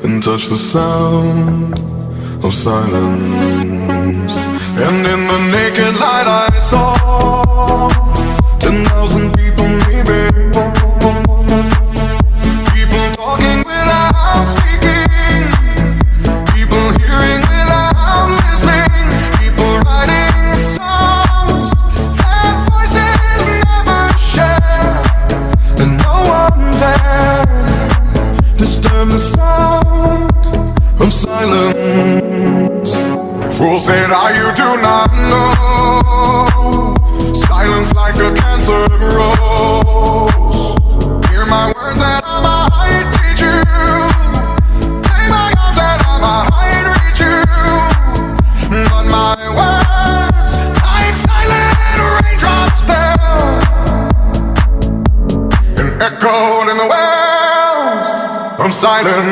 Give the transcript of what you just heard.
and touch the sound of silence. And in the naked light I saw 10,000 people maybe, people talking without speaking, people hearing without listening, people writing songs that voices never share, and no one dared disturb the sound of silence. Fool said, you do not know, silence like a cancer grows. Hear my words and I might teach you, lay my arms and I might reach you, but my words like silent raindrops fell and echoed in the wells of silence.